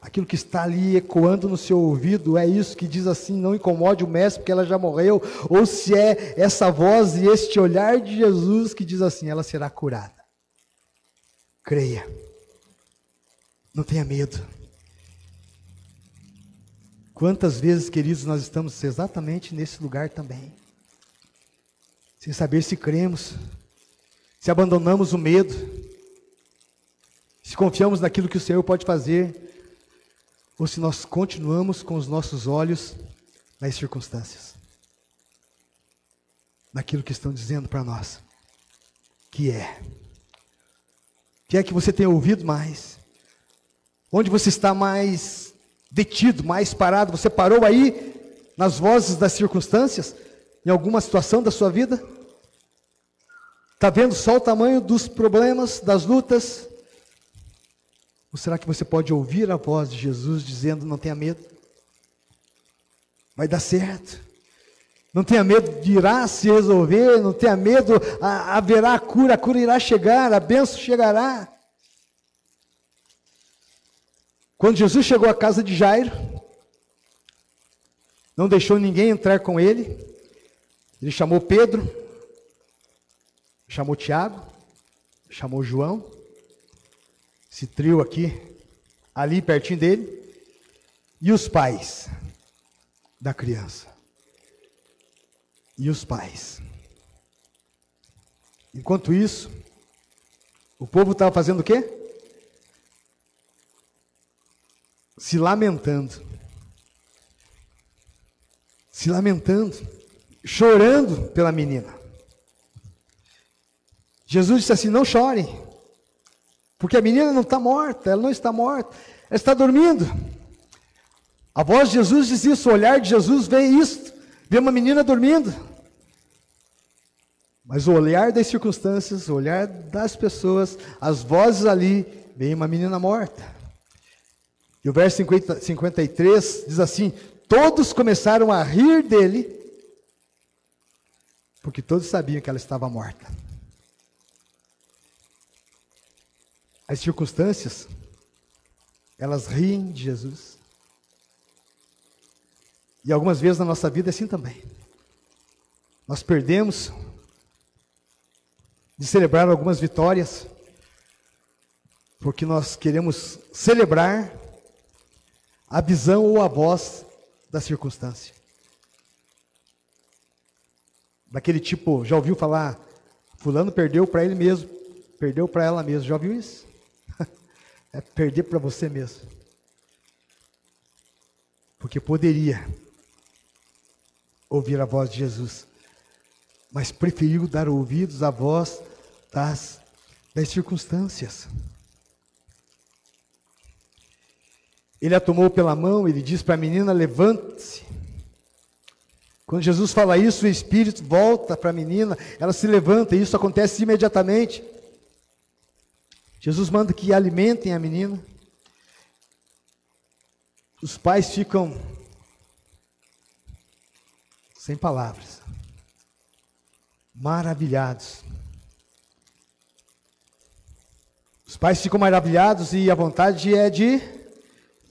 aquilo que está ali ecoando no seu ouvido, é isso que diz assim: não incomode o mestre porque ela já morreu, ou se é essa voz e este olhar de Jesus que diz assim: ela será curada. Creia. Não tenha medo. Quantas vezes, queridos, nós estamos exatamente nesse lugar também, sem saber se cremos, se abandonamos o medo, se confiamos naquilo que o Senhor pode fazer, ou se nós continuamos com os nossos olhos nas circunstâncias, naquilo que estão dizendo para nós, que é que você tem ouvido mais, onde você está mais detido, mais parado, você parou aí nas vozes das circunstâncias, em alguma situação da sua vida? Está vendo só o tamanho dos problemas, das lutas? Ou será que você pode ouvir a voz de Jesus dizendo: não tenha medo, vai dar certo, não tenha medo, irá se resolver, não tenha medo, haverá a cura irá chegar, a bênção chegará. Quando Jesus chegou à casa de Jairo, não deixou ninguém entrar com ele, ele chamou Pedro, chamou Tiago, chamou João, esse trio aqui, ali pertinho dele, e os pais da criança. E os pais. Enquanto isso, o povo estava fazendo o quê? Se lamentando. Se lamentando. Chorando pela menina. Jesus disse assim: não chorem. Porque a menina não está morta, ela não está morta, ela está dormindo. A voz de Jesus diz isso, o olhar de Jesus vê isso, vê uma menina dormindo. Mas o olhar das circunstâncias, o olhar das pessoas, as vozes ali, vem uma menina morta. E o verso 53 diz assim: todos começaram a rir dele, porque todos sabiam que ela estava morta. As circunstâncias, elas riem de Jesus. E algumas vezes na nossa vida é assim também. Nós perdemos de celebrar algumas vitórias, porque nós queremos celebrar a visão ou a voz da circunstância. Daquele tipo, já ouviu falar, fulano perdeu para ele mesmo, perdeu para ela mesmo, já ouviu isso? É perder para você mesmo. Porque poderia ouvir a voz de Jesus, mas preferiu dar ouvidos à voz das circunstâncias. Ele a tomou pela mão, ele diz para a menina: levante-se. Quando Jesus fala isso, o Espírito volta para a menina, ela se levanta, e isso acontece imediatamente. Jesus manda que alimentem a menina. Os pais ficam sem palavras, maravilhados. Os pais ficam maravilhados e a vontade é de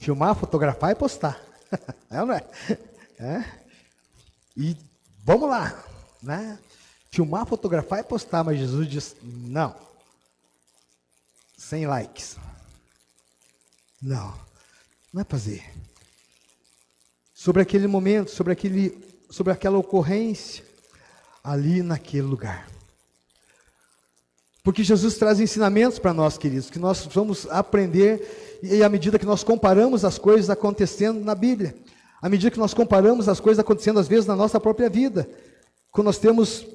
filmar, fotografar e postar. É ou não é? É? E vamos lá, né? Filmar, fotografar e postar, mas Jesus diz: não. Sem likes. Não é fazer. Sobre aquele momento, sobre aquela ocorrência, ali naquele lugar. Porque Jesus traz ensinamentos para nós, queridos, que nós vamos aprender, e à medida que nós comparamos as coisas acontecendo na Bíblia, à medida que nós comparamos as coisas acontecendo às vezes na nossa própria vida, quando nós temos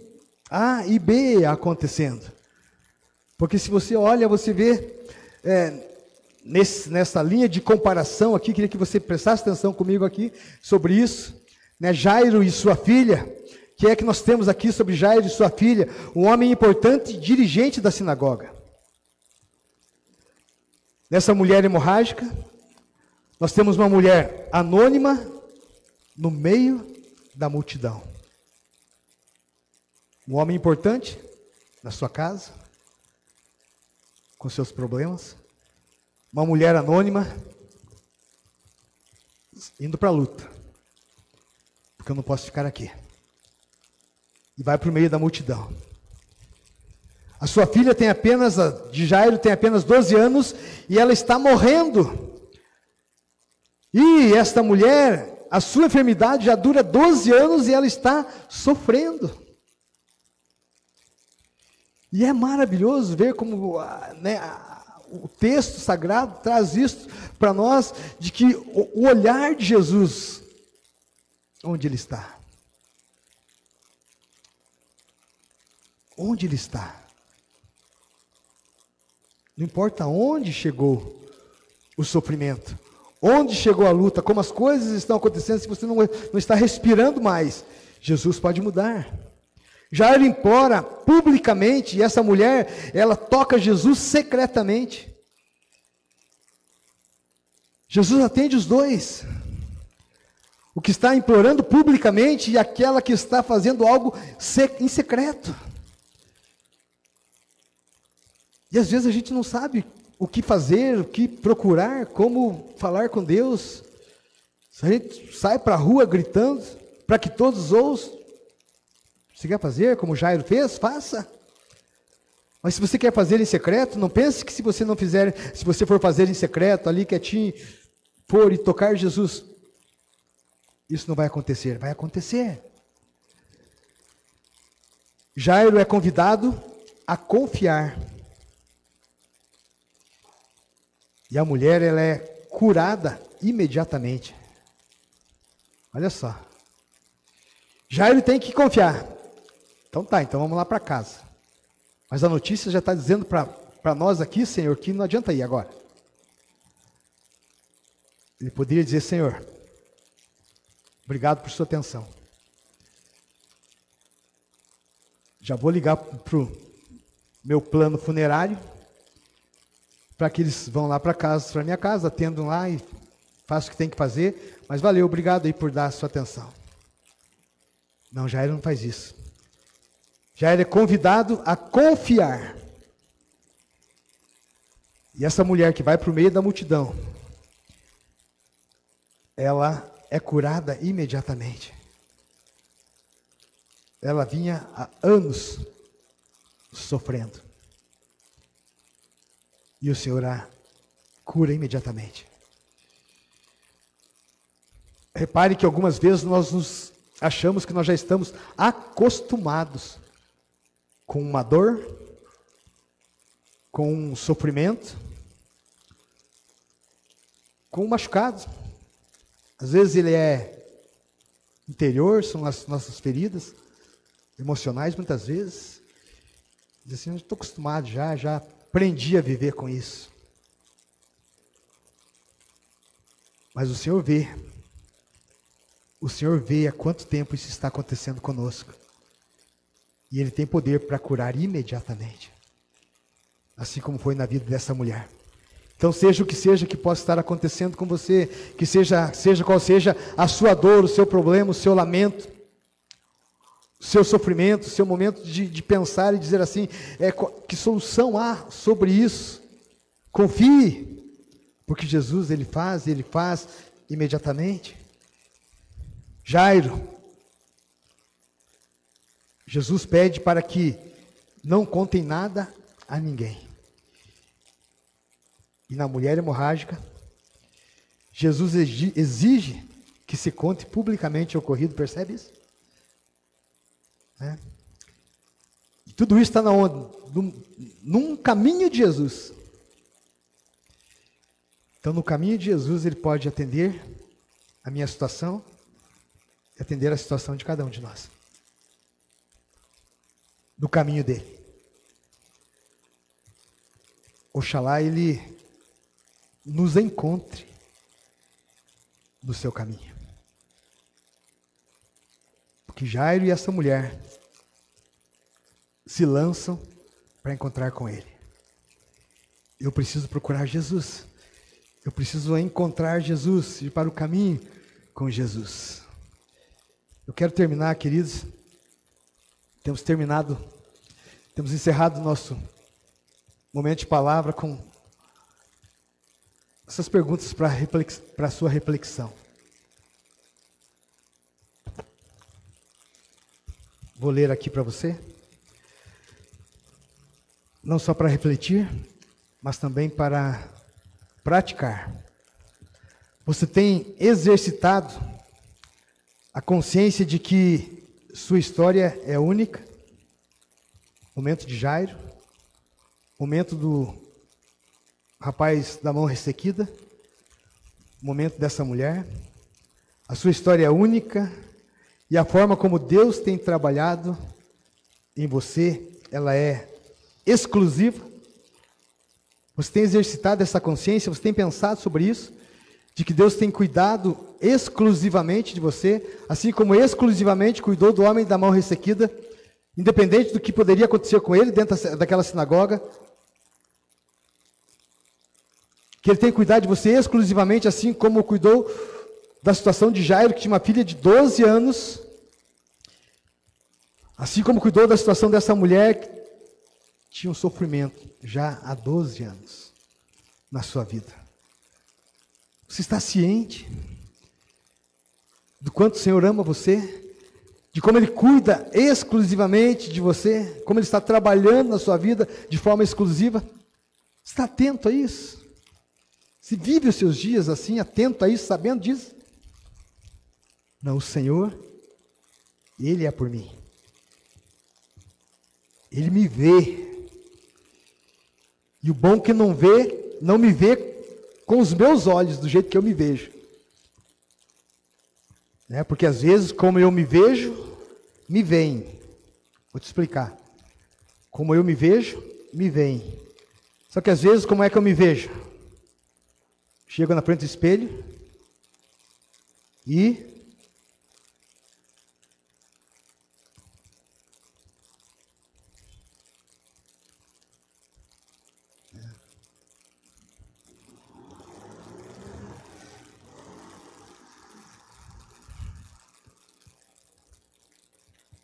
A e B acontecendo. Porque se você olha, você vê, nessa linha de comparação aqui, queria que você prestasse atenção comigo aqui, sobre isso, né? Jairo e sua filha, que é que nós temos aqui sobre Jairo e sua filha, um homem importante, dirigente da sinagoga. Nessa mulher hemorrágica, nós temos uma mulher anônima, no meio da multidão. Um homem importante, na sua casa, com seus problemas. Uma mulher anônima, indo para a luta. Porque eu não posso ficar aqui. E vai para o meio da multidão. A sua filha de Jairo tem apenas 12 anos, e ela está morrendo. E esta mulher, a sua enfermidade já dura 12 anos e ela está sofrendo. E é maravilhoso ver como o texto sagrado traz isso para nós, de que o olhar de Jesus, onde ele está? Onde ele está? Não importa onde chegou o sofrimento, onde chegou a luta, como as coisas estão acontecendo, se você não está respirando mais, Jesus pode mudar. Jairo implora publicamente, e essa mulher, ela toca Jesus secretamente. Jesus atende os dois. O que está implorando publicamente e aquela que está fazendo algo em secreto. E às vezes a gente não sabe o que fazer, o que procurar, como falar com Deus. Se a gente sai para a rua gritando, para que todos ouçam, você quer fazer como Jairo fez? Faça. Mas se você quer fazer em secreto, não pense que se você for fazer em secreto, ali quietinho, for e tocar Jesus, isso não vai acontecer. Vai acontecer. Jairo é convidado a confiar. E a mulher, ela é curada imediatamente. Olha só. Jairo tem que confiar. Então tá, então vamos lá para casa. Mas a notícia já está dizendo para nós aqui, Senhor, que não adianta ir agora. Ele poderia dizer, Senhor, obrigado por sua atenção. Já vou ligar para o meu plano funerário, para que eles vão lá para casa, para minha casa, atendam lá e façam o que tem que fazer. Mas valeu, obrigado aí por dar a sua atenção. Não, Jairo não faz isso. Jairo é convidado a confiar. E essa mulher que vai para o meio da multidão, ela é curada imediatamente. Ela vinha há anos sofrendo. E o Senhor a cura imediatamente. Repare que algumas vezes nós achamos que nós já estamos acostumados com uma dor, com um sofrimento, com um machucado. Às vezes ele é interior, são as nossas feridas emocionais, muitas vezes. Diz assim, eu estou acostumado já aprendi a viver com isso. Mas o Senhor vê há quanto tempo isso está acontecendo conosco. E Ele tem poder para curar imediatamente. Assim como foi na vida dessa mulher. Então, seja o que possa estar acontecendo com você, que seja qual seja a sua dor, o seu problema, o seu lamento, o seu sofrimento, o seu momento de pensar e dizer assim, que solução há sobre isso? Confie, porque Jesus, Ele faz imediatamente. Jairo, Jesus pede para que não contem nada a ninguém. E na mulher hemorrágica, Jesus exige que se conte publicamente o ocorrido, percebe isso? E tudo isso está na onda, num caminho de Jesus. Então, no caminho de Jesus, Ele pode atender a minha situação e atender a situação de cada um de nós. No caminho dele. Oxalá Ele nos encontre no seu caminho. Porque Jairo e essa mulher se lançam para encontrar com Ele. Eu preciso procurar Jesus. Eu preciso encontrar Jesus, ir para o caminho com Jesus. Eu quero terminar, queridos. Temos encerrado o nosso momento de palavra com essas perguntas para a sua reflexão. Vou ler aqui para você. Não só para refletir, mas também para praticar. Você tem exercitado a consciência de que sua história é única? Momento de Jairo, momento do rapaz da mão ressequida, momento dessa mulher. A sua história é única e a forma como Deus tem trabalhado em você, ela é exclusiva. Você tem exercitado essa consciência, você tem pensado sobre isso, de que Deus tem cuidado exclusivamente de você, assim como exclusivamente cuidou do homem da mão ressequida, independente do que poderia acontecer com ele dentro daquela sinagoga, que Ele tem cuidado de você exclusivamente, assim como cuidou da situação de Jairo, que tinha uma filha de 12 anos, assim como cuidou da situação dessa mulher, que tinha um sofrimento já há 12 anos na sua vida. Você está ciente do quanto o Senhor ama você? De como Ele cuida exclusivamente de você? Como Ele está trabalhando na sua vida de forma exclusiva? Está atento a isso? Se vive os seus dias assim, atento a isso, sabendo disso? Não, o Senhor, Ele é por mim. Ele me vê. E o bom que não me vê com os meus olhos, do jeito que eu me vejo. Né? Porque às vezes, como eu me vejo, me veem. Vou te explicar. Como eu me vejo, me veem. Só que às vezes, como é que eu me vejo? Chego na frente do espelho e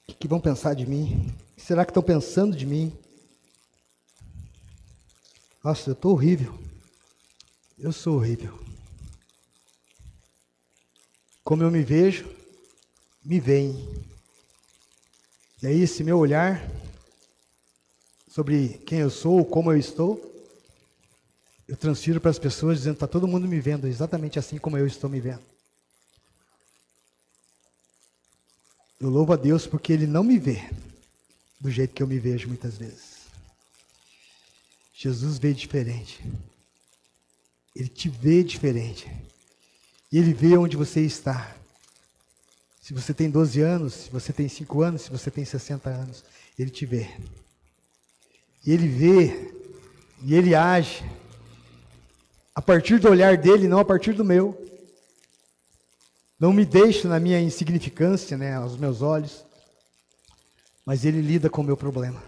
o que vão pensar de mim? O que será que estão pensando de mim? Nossa, eu estou horrível. Eu sou horrível. Como eu me vejo, me veem. E aí, esse meu olhar sobre quem eu sou, como eu estou, eu transfiro para as pessoas dizendo, está todo mundo me vendo exatamente assim como eu estou me vendo. Eu louvo a Deus porque Ele não me vê do jeito que eu me vejo muitas vezes. Jesus vê diferente. Ele te vê diferente. E Ele vê onde você está. Se você tem 12 anos, se você tem 5 anos, se você tem 60 anos, Ele te vê. E Ele vê, e Ele age a partir do olhar dEle, não a partir do meu. Não me deixa na minha insignificância, né, aos meus olhos, mas Ele lida com o meu problema.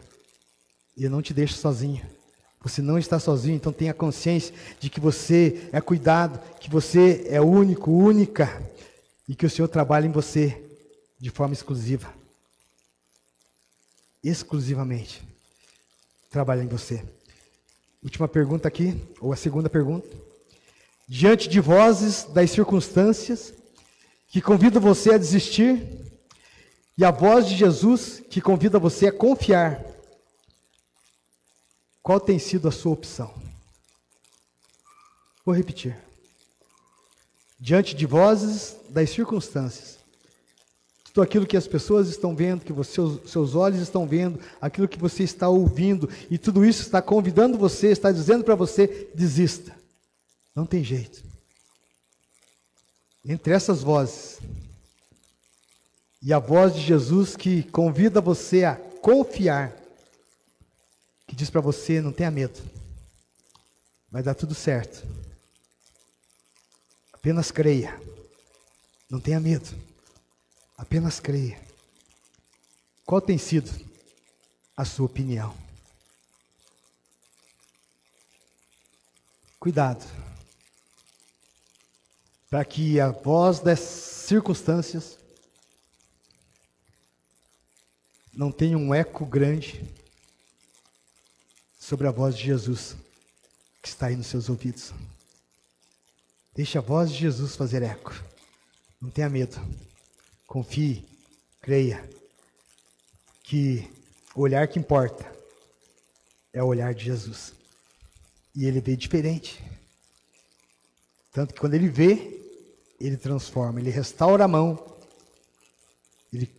E eu não te deixo sozinho. Você não está sozinho, então tenha consciência de que você é cuidado, que você é único, única, e que o Senhor trabalha em você de forma exclusiva. Exclusivamente. Trabalha em você. Última pergunta aqui, ou a segunda pergunta. Diante de vozes das circunstâncias que convidam você a desistir, e a voz de Jesus que convida você a confiar, qual tem sido a sua opção? Vou repetir. Diante de vozes das circunstâncias, tudo aquilo que as pessoas estão vendo, que seus olhos estão vendo, aquilo que você está ouvindo, e tudo isso está convidando você, está dizendo para você, desista. Não tem jeito. Entre essas vozes, e a voz de Jesus que convida você a confiar, que diz para você, não tenha medo, vai dar tudo certo. Apenas creia, não tenha medo, apenas creia. Qual tem sido a sua opinião? Cuidado, para que a voz das circunstâncias não tenha um eco grande sobre a voz de Jesus que está aí nos seus ouvidos. Deixe a voz de Jesus fazer eco. Não tenha medo. Confie, creia, que o olhar que importa é o olhar de Jesus. E Ele vê diferente. Tanto que quando Ele vê, Ele transforma, Ele restaura a mão, Ele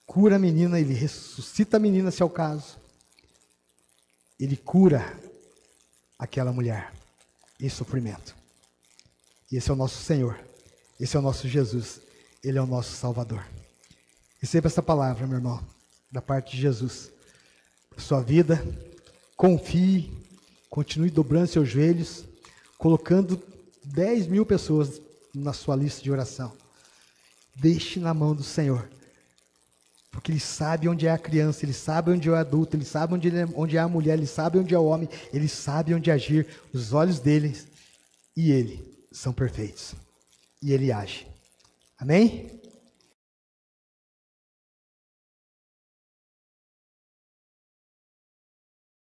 cura a menina, Ele ressuscita a menina, se é o caso. Ele cura aquela mulher em sofrimento. E esse é o nosso Senhor. Esse é o nosso Jesus. Ele é o nosso Salvador. Receba essa palavra, meu irmão, da parte de Jesus. Para sua vida, confie, continue dobrando seus joelhos, colocando 10.000 pessoas na sua lista de oração. Deixe na mão do Senhor. Porque Ele sabe onde é a criança, Ele sabe onde é o adulto, Ele sabe onde é a mulher, Ele sabe onde é o homem, Ele sabe onde agir. Os olhos dele e Ele são perfeitos. E Ele age. Amém?